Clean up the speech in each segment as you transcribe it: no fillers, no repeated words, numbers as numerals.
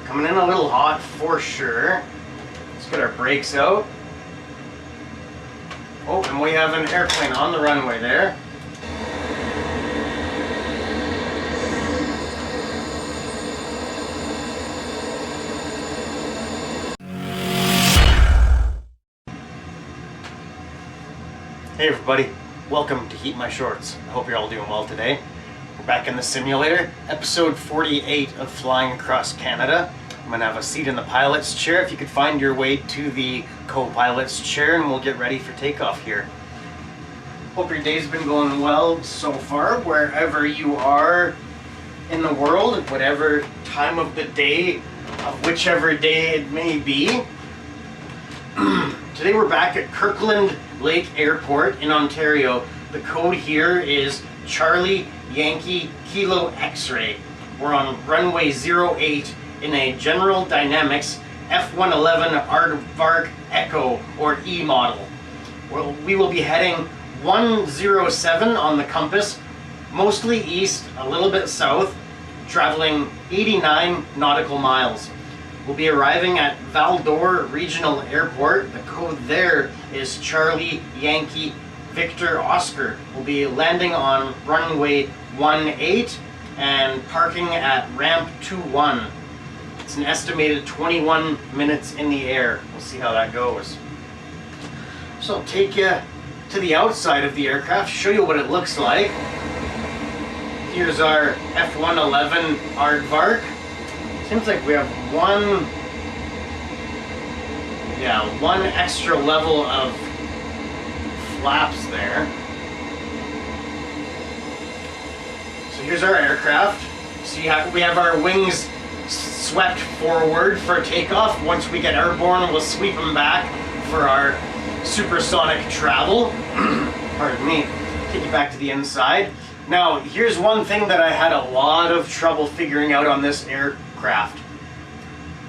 Coming in a little hot for sure. Let's get our brakes out. Oh, and we have an airplane on the runway there. Hey everybody, welcome to Heat My Shorts. I hope you're all doing well today. We're back in the simulator, episode 48 of Flying Across Canada. I'm going to have a seat in the pilot's chair. If you could find your way to the co-pilot's chair, and we'll get ready for takeoff here. Hope your day's been going well so far, wherever you are in the world, whatever time of the day, of whichever day it may be. Today we're back at Kirkland Lake Airport in Ontario. The code here is Charlie Yankee Kilo X-ray. We're on runway 08 in a General Dynamics F-111 Aardvark Echo or E model. We will be heading 107 on the compass, mostly east, a little bit south, traveling 89 nautical miles. We'll be arriving at Val-D'Or Regional Airport. The code there is Charlie Yankee Victor Oscar. We'll be landing on runway 18 and parking at ramp 21. It's an estimated 21 minutes in the air. We'll see how that goes. So I'll take you to the outside of the aircraft, show you what it looks like. Here's our F-111 Aardvark. Seems like we have one extra level of flaps there. So here's our aircraft. See how we have our wings swept forward for takeoff. Once we get airborne, we'll sweep them back for our supersonic travel. Pardon me. Take you back to the inside. Now, here's one thing that I had a lot of trouble figuring out on this aircraft.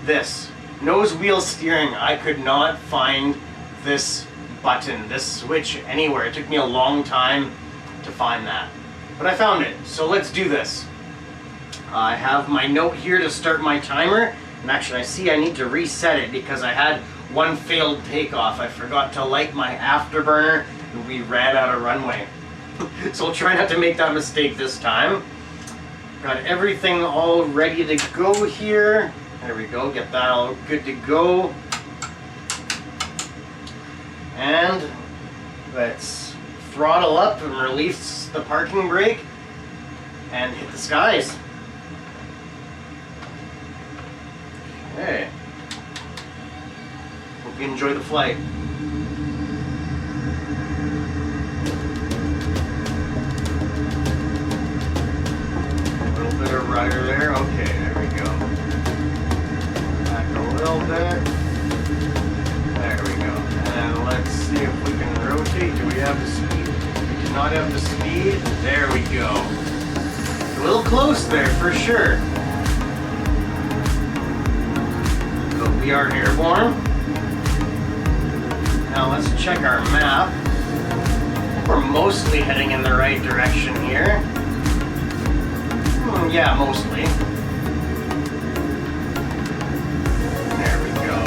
This nose wheel steering. I could not find this button, this switch anywhere. It took me a long time to find that, but I found it. So let's do this. I have my note here to start my timer, and actually I see I need to reset it because I had one failed takeoff. I forgot to light my afterburner and we ran out of runway. So I'll try not to make that mistake this time. Got everything all ready to go here. There we go, get that all good to go. And let's throttle up and release the parking brake and hit the skies. Okay. Hope you enjoy the flight. A little bit of rudder there. Okay, there we go. Back a little bit. There we go. And let's see if we can rotate. Do we have the speed? We do not have the speed. There we go. A little close there for sure. We are airborne. Now let's check our map. We're mostly heading in the right direction here. Yeah, mostly. There we go.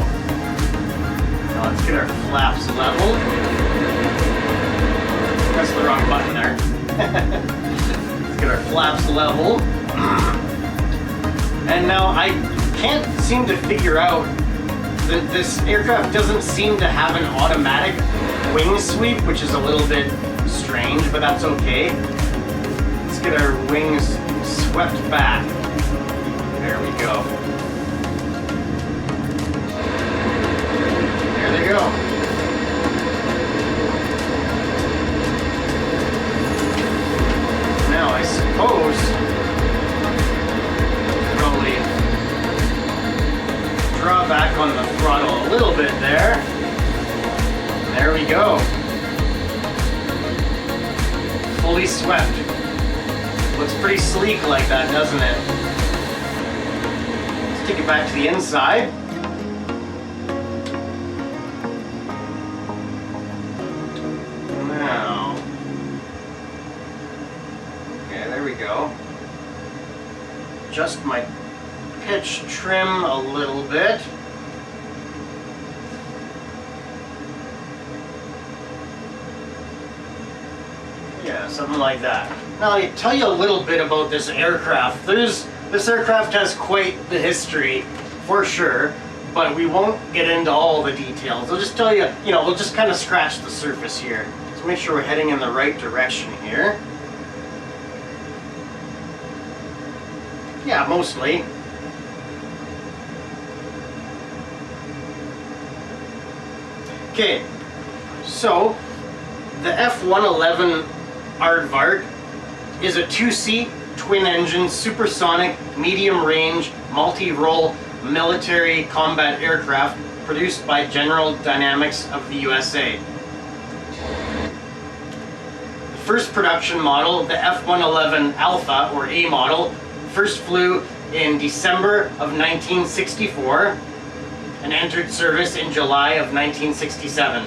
Now let's get our flaps level. Press the wrong button there. Let's get our flaps level. And now I can't seem to figure out that this aircraft doesn't seem to have an automatic wing sweep, which is a little bit strange, but that's okay. Let's get our wings swept back. There we go. There they go. Now I suppose draw back on the throttle a little bit there. There we go. Fully swept. Looks pretty sleek like that, doesn't it? Let's take it back to the inside. Now. Okay, there we go. Adjust my pitch trim a little bit. Yeah, something like that. Now, I'll tell you a little bit about this aircraft. This aircraft has quite the history, for sure, but we won't get into all the details. I'll just tell you, we'll just kind of scratch the surface here. So make sure we're heading in the right direction here. Yeah, mostly. Okay, so the F-111 Aardvark is a two-seat, twin-engine, supersonic, medium-range, multi-role military combat aircraft produced by General Dynamics of the USA. The first production model, the F-111 Alpha, or A model, first flew in December of 1964 and entered service in July of 1967.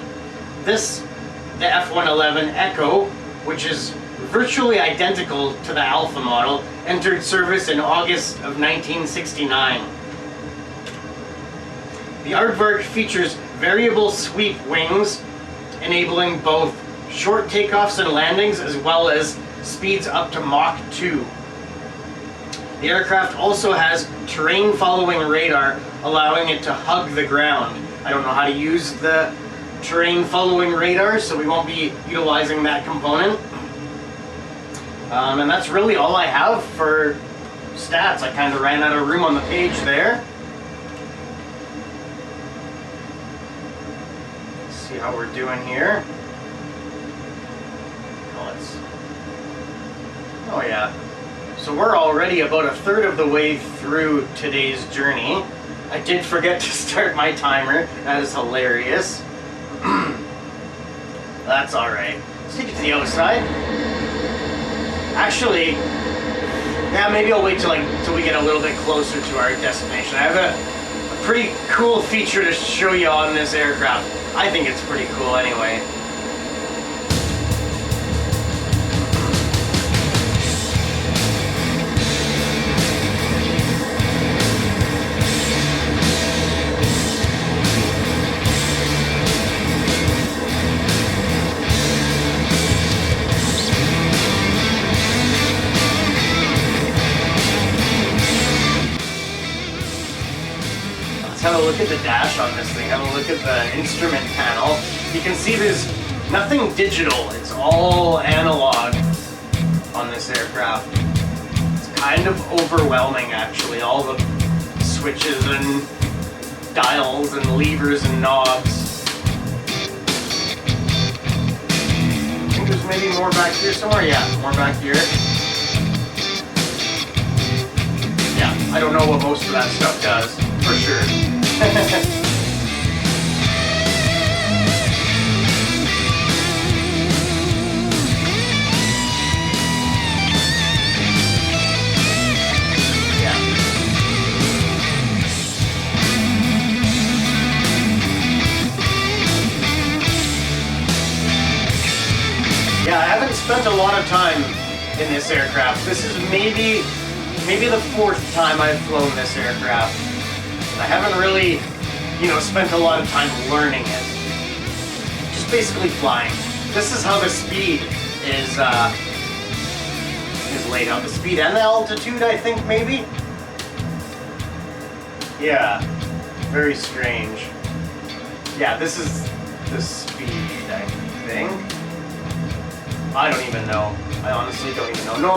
The F-111 Echo, which is virtually identical to the Alpha model, entered service in August of 1969. The Aardvark features variable sweep wings, enabling both short takeoffs and landings as well as speeds up to Mach 2. The aircraft also has terrain-following radar, allowing it to hug the ground. I don't know how to use the terrain-following radar, so we won't be utilizing that component. And that's really all I have for stats. I kind of ran out of room on the page there. Let's see how we're doing here. Oh yeah. So we're already about a third of the way through today's journey. I did forget to start my timer. That is hilarious. That's alright. Let's take it to the outside. Actually, yeah, maybe I'll wait till we get a little bit closer to our destination. I have a pretty cool feature to show you on this aircraft. I think it's pretty cool anyway. Have a look at the dash on this thing, have a look at the instrument panel. You can see there's nothing digital, it's all analog on this aircraft. It's kind of overwhelming actually, all the switches and dials and levers and knobs. I think there's maybe more back here somewhere, yeah, more back here. Yeah, I don't know what most of that stuff does, for sure. Yeah, I haven't spent a lot of time in this aircraft. This is maybe the fourth time I've flown this aircraft. I haven't really, spent a lot of time learning it. Just basically flying. This is how the speed is laid out. The speed and the altitude, I think, maybe? Yeah, very strange. Yeah, this is the speed, I think. I don't even know. I honestly don't even know. No,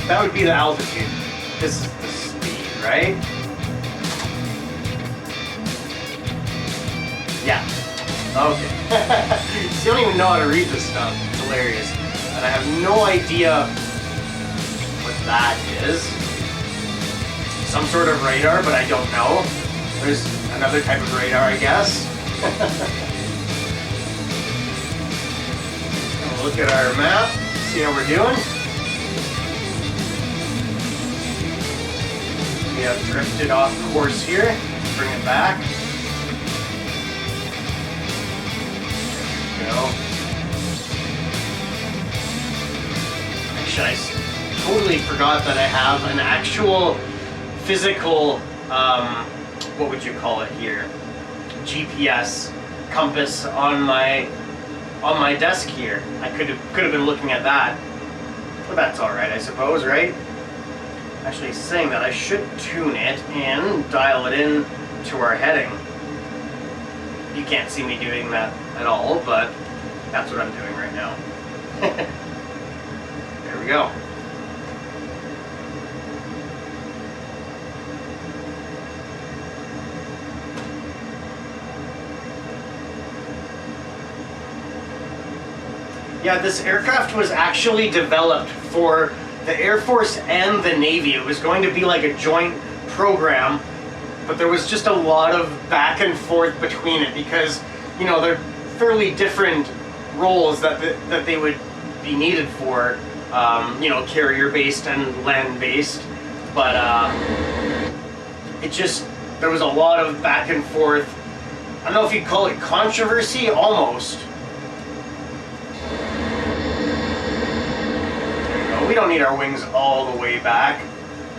that would be the altitude. This is the speed, right? Yeah. Okay. So you don't even know how to read this stuff. It's hilarious. And I have no idea what that is. Some sort of radar, but I don't know. There's another type of radar, I guess. Look at our map, see how we're doing. We have drifted off course here. Bring it back. There we go. Actually, totally forgot that I have an actual physical, what would you call it here? GPS compass on my desk here. I could have been looking at that. But that's alright, I suppose, right? Actually, saying that, I should tune it and dial it in to our heading. You can't see me doing that at all, but that's what I'm doing right now. There we go. Yeah, this aircraft was actually developed for the Air Force and the Navy. It was going to be like a joint program, but there was just a lot of back and forth between it because, you know, they're fairly different roles that they would be needed for, you know, carrier-based and land-based. But there was a lot of back and forth. I don't know if you'd call it controversy, almost. We don't need our wings all the way back.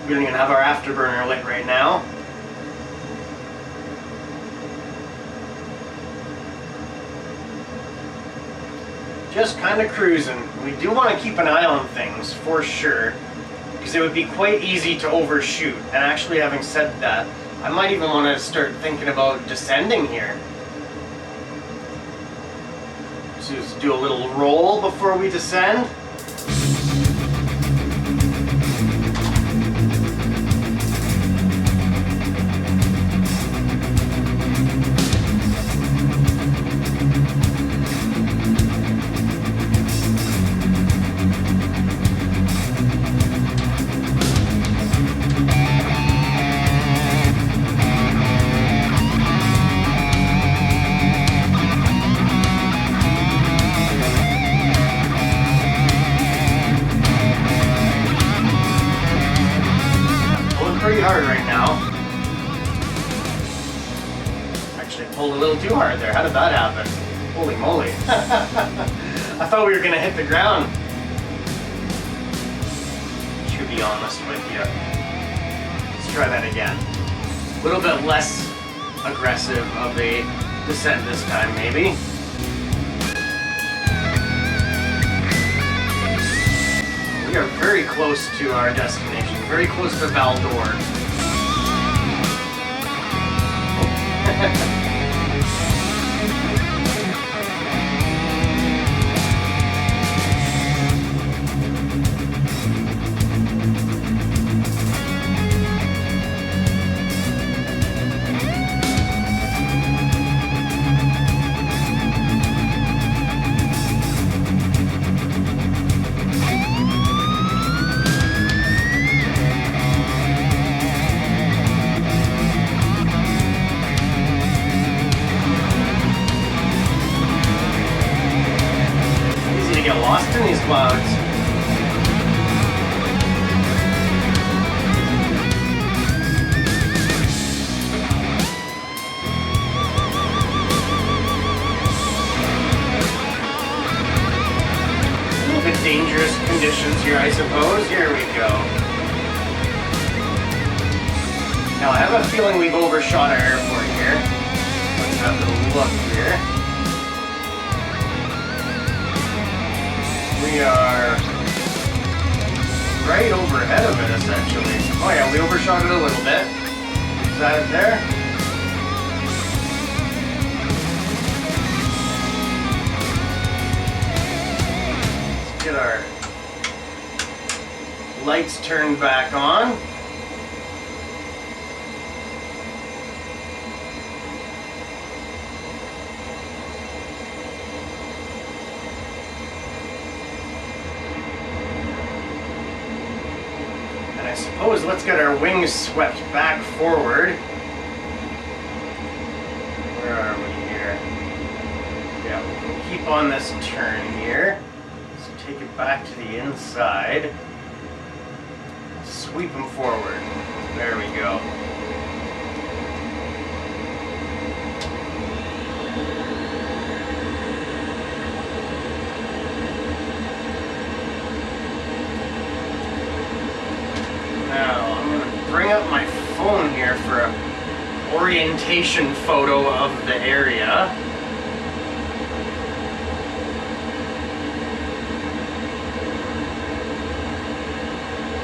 We don't even have our afterburner lit right now. Just kind of cruising. We do want to keep an eye on things, for sure, because it would be quite easy to overshoot. And actually, having said that, I might even want to start thinking about descending here. So just do a little roll before we descend. Hard right now. Actually pulled a little too hard there. How did that happen? Holy moly. I thought we were going to hit the ground. To be honest with you. Let's try that again. A little bit less aggressive of a descent this time, maybe. We are very close to our destination, very close to Val-D'Or. Lost in these clouds. A little bit dangerous conditions here, I suppose. Here we go. Now I have a feeling we've overshot our airport here. Let's have a look here. We are right overhead of it, essentially. Oh yeah, we overshot it a little bit. Is that it there? Let's get our lights turned back on. I suppose let's get our wings swept back forward. Where are we here? Yeah, we'll keep on this turn here. Let's take it back to the inside. Sweep them forward. There we go. bring up my phone here for a orientation photo of the area.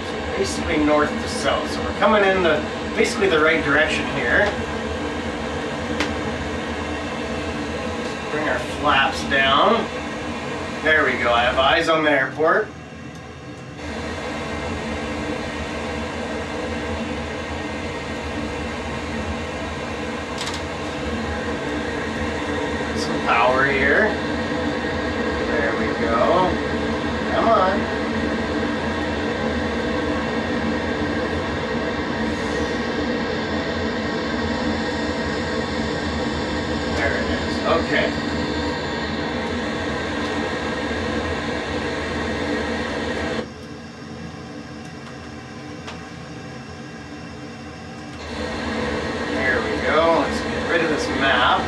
So basically north to south. So we're coming in basically the right direction here. Bring our flaps down. There we go. I have eyes on the airport. Power here. There we go. Come on. There it is. Okay. There we go. Let's get rid of this map.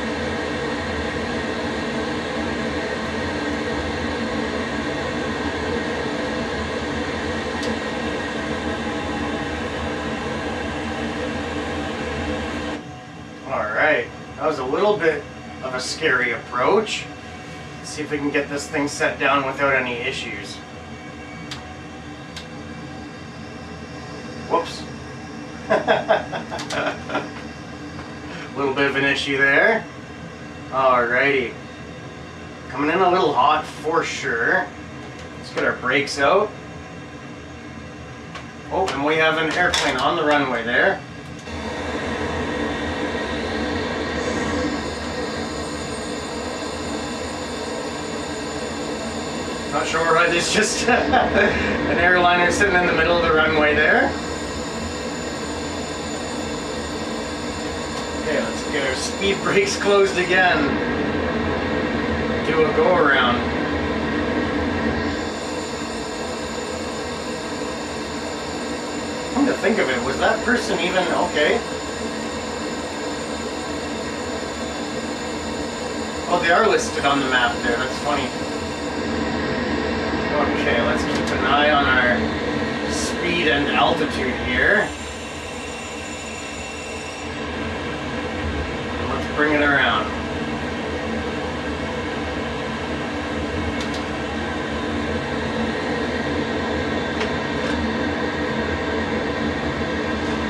That was a little bit of a scary approach. Let's see if we can get this thing set down without any issues. Whoops. A little bit of an issue there. Alrighty. Coming in a little hot for sure. Let's get our brakes out. Oh, and we have an airplane on the runway there. Not sure why there's just an airliner sitting in the middle of the runway there. Okay, let's get our speed brakes closed again. Do a go around. Come to think of it, was that person even okay? Oh, they are listed on the map there, that's funny. Okay, let's keep an eye on our speed and altitude here. And let's bring it around.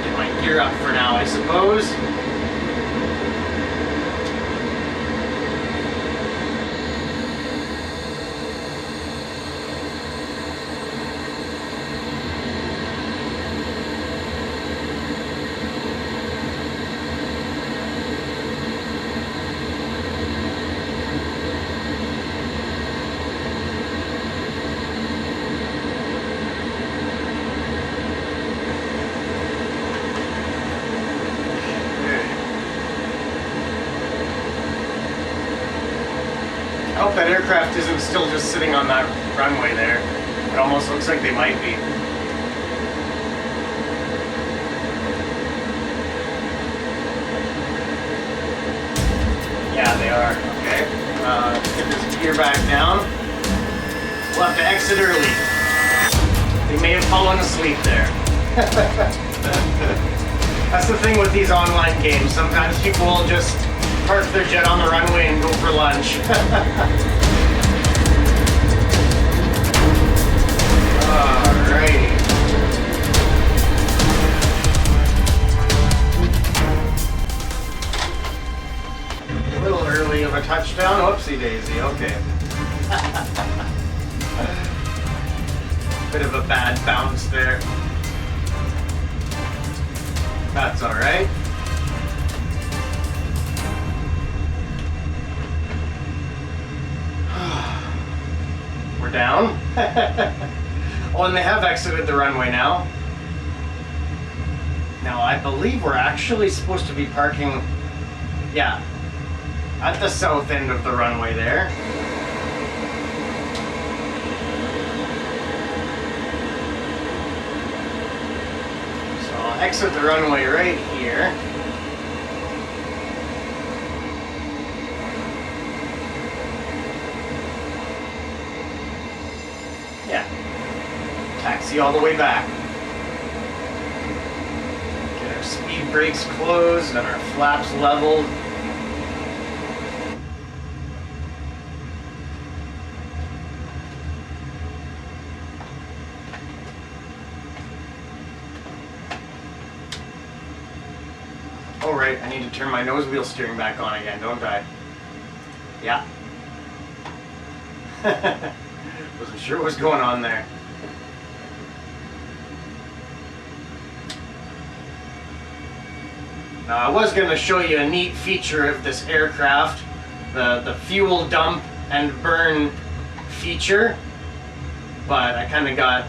Get my gear up for now, I suppose. I hope that aircraft isn't still just sitting on that runway there. It almost looks like they might be. Yeah, they are. Okay. Let's get this gear back down. We'll have to exit early. They may have fallen asleep there. That's the thing with these online games. Sometimes people will just park their jet on the runway and go for lunch. Alrighty. A little early of a touchdown. Whoopsie daisy. Okay. Bit of a bad bounce there. That's alright. We're down. Oh, and they have exited the runway now. Now, I believe we're actually supposed to be parking, yeah, at the south end of the runway there. So I'll exit the runway right here. Yeah. Taxi all the way back. speed brakes closed and our flaps leveled. Oh right, I need to turn my nose wheel steering back on again, don't I? Yeah. Wasn't sure what was going on there. Now I was going to show you a neat feature of this aircraft, the fuel dump and burn feature, but I kind of got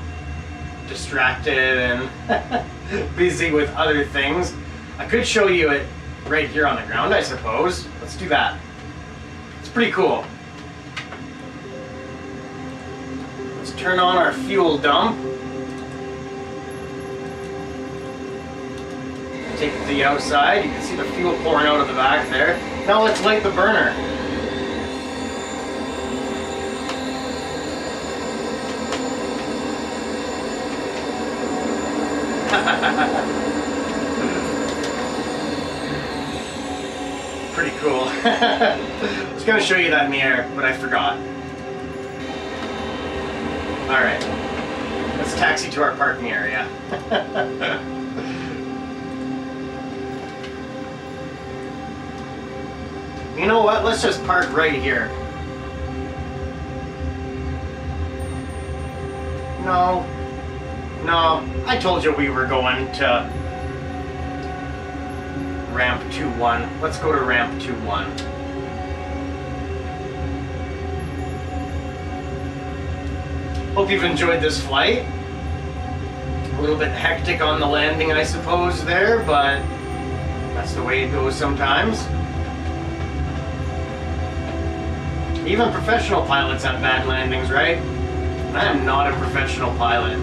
distracted and busy with other things. I could show you it right here on the ground, I suppose. Let's do that. It's pretty cool. Let's turn on our fuel dump. Take it to the outside. You can see the fuel pouring out of the back there. Now let's light the burner. Pretty cool. I was going to show you that in the air, but I forgot. Alright, let's taxi to our parking area. You know what? Let's just park right here. No. I told you we were going to ramp 2-1. Let's go to ramp 2-1. Hope you've enjoyed this flight. A little bit hectic on the landing, I suppose, there, but that's the way it goes sometimes. Even professional pilots have bad landings, right? I am not a professional pilot.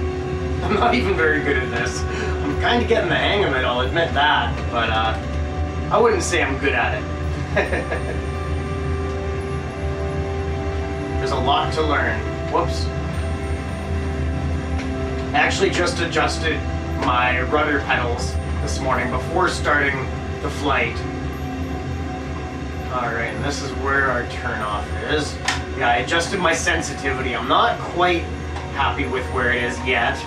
I'm not even very good at this. I'm kind of getting the hang of it, I'll admit that, but I wouldn't say I'm good at it. There's a lot to learn. Whoops. I actually just adjusted my rudder pedals this morning before starting the flight. Alright, and this is where our turnoff is. Yeah, I adjusted my sensitivity. I'm not quite happy with where it is yet.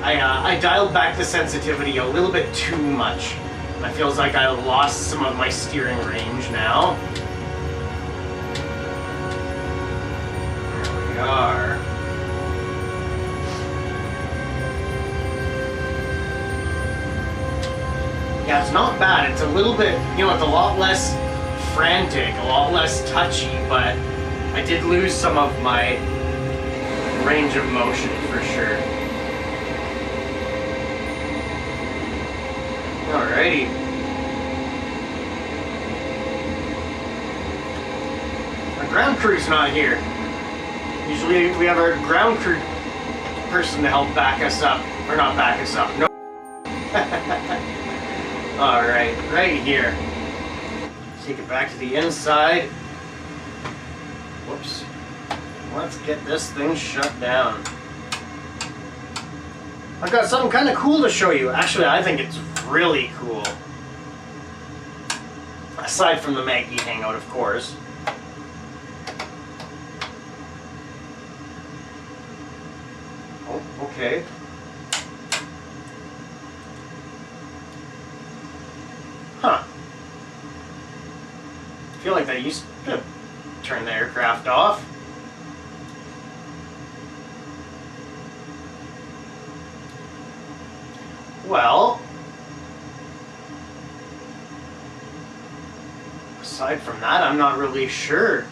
I dialed back the sensitivity a little bit too much. It feels like I lost some of my steering range now. There we are. Yeah, it's not bad. It's a little bit, it's a lot less frantic, a lot less touchy, but I did lose some of my range of motion for sure. Alrighty. Our ground crew's not here. Usually we have our ground crew person to help back us up. Or not back us up, no. Alright, right here. Take it back to the inside. Whoops. Let's get this thing shut down. I've got something kind of cool to show you. Actually, I think it's really cool. Aside from the Maggie hangout, of course. Oh, okay. Huh. I feel like that used to turn the aircraft off. Well, aside from that, I'm not really sure.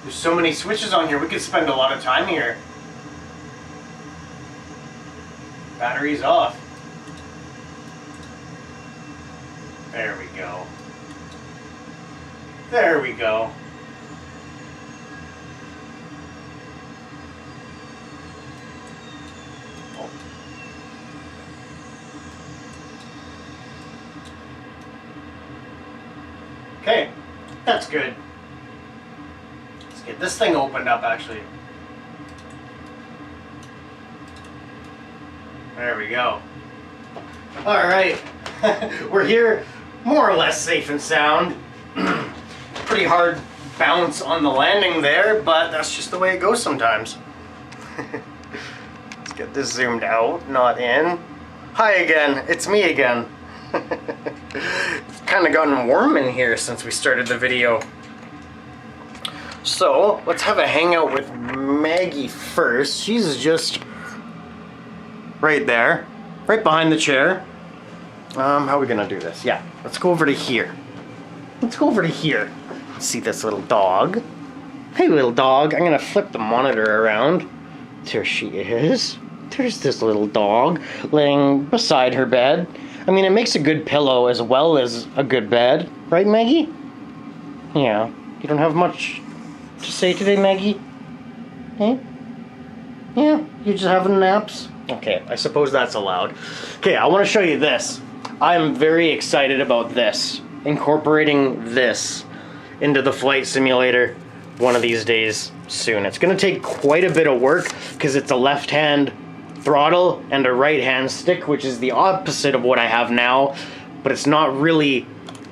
There's so many switches on here, we could spend a lot of time here. Battery's off. There we go. There we go. Oh. Okay, that's good. Let's get this thing opened up, actually. There we go. All right. We're here more or less safe and sound. Pretty hard bounce on the landing there, but that's just the way it goes sometimes. Let's get this zoomed out, not in. Hi again, it's me again. It's kind of gotten warm in here since we started the video. So, let's have a hangout with Maggie first. She's just right there, right behind the chair. How are we gonna do this? Yeah, let's go over to here. Let's go over to here. See this little dog? Hey, little dog. I'm gonna flip the monitor around. There she is. There's this little dog laying beside her bed. I mean, it makes a good pillow as well as a good bed. Right, Maggie? Yeah. You don't have much to say today, Maggie? Eh? Yeah? You just having naps? Okay, I suppose that's allowed. Okay, I want to show you this. I'm very excited about this. Incorporating this into the flight simulator one of these days soon. It's going to take quite a bit of work because it's a left-hand throttle and a right-hand stick, which is the opposite of what I have now, but it's not really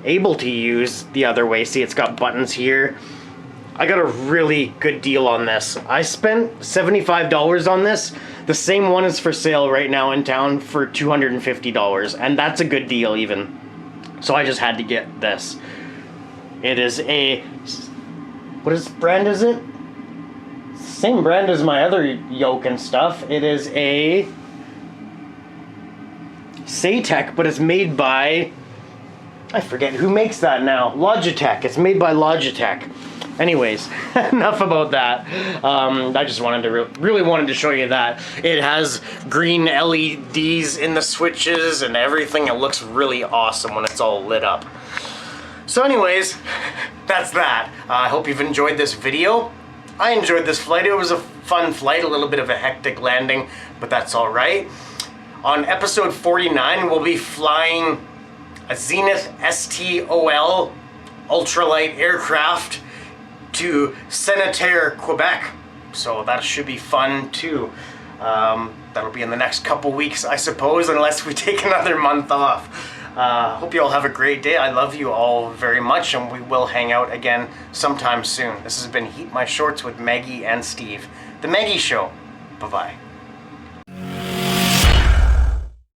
able to use the other way. See, it's got buttons here. I got a really good deal on this. I spent $75 on this. The same one is for sale right now in town for $250, and that's a good deal even. So I just had to get this. It is a, brand is it? Same brand as my other yoke and stuff. It is a Saytech, but it's made by, I forget who makes that now. Logitech. It's made by Logitech. Anyways, enough about that. I just wanted to really wanted to show you that. It has green LEDs in the switches and everything. It looks really awesome when it's all lit up. So anyways, that's that. I hope you've enjoyed this video. I enjoyed this flight. It was a fun flight, a little bit of a hectic landing, but that's all right. On episode 49, we'll be flying a Zenith STOL ultralight aircraft to Senneterre, Quebec. So that should be fun too. That'll be in the next couple weeks, I suppose, unless we take another month off. Hope you all have a great day. I love you all very much, and we will hang out again sometime soon. This has been Heat My Shorts with Maggie and Steve. The Maggie Show. Bye-bye.